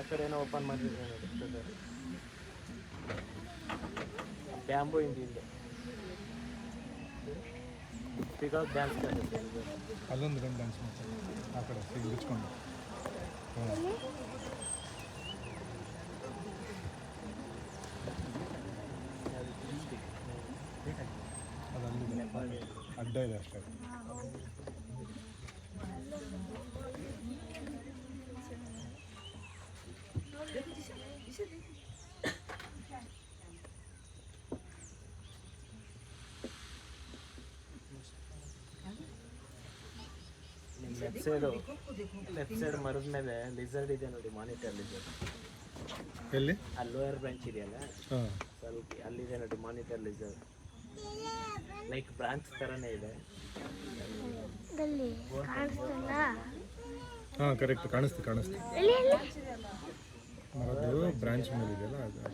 ಕಡೆನೋ open ಮಾಡಿದ್ರೆ ನೋಡಿ bamboo ಹಿಂದೆ ಪಿಕಾಕ್ ಡ್ಯಾನ್ಸ್ ಕಾಣುತ್ತೆ ಅಲ್ಲೊಂದು ಗಂಡು ಡ್ಯಾನ್ಸ್ ಮಾಡ್ತಾರೆ ಆ ಕಡೆ ಬಿಚ್ಕೊಂಡು ಅದು ಅಲ್ಲಿ ಅಡ್ಡ ಇದೆ ಅಷ್ಟೇ. ಲೆಫ್ಟ್ ಸೈಡ್ ಮರದ ಮೇಲೆ ಲಿಸರ್ಡ್ ಇದೆ ನೋಡಿ, ಮಾನಿಟರ್ ಲಿಸರ್ಡ್. ಎಲ್ಲಿ ಆ ಲೋಯರ್ ಬ್ರಾಂಚ್ ಇದೆಯಲ್ಲ ಸ್ವಲ್ಪ ಅಲ್ಲಿದೆ ನೋಡಿ ಮಾನಿಟರ್ ಲಿಸರ್ಡ್. ಲೈಕ್ ಬ್ರಾಂಚ್ ಥರನೇ ಇದೆ. ಹಾಂ ಕರೆಕ್ಟ್ ಕಾಣಿಸ್ತು ಮರದ್ದು ಬ್ರಾಂಚ್ ಮೇಲೆ ಇದೆಯಲ್ಲ ಅದು.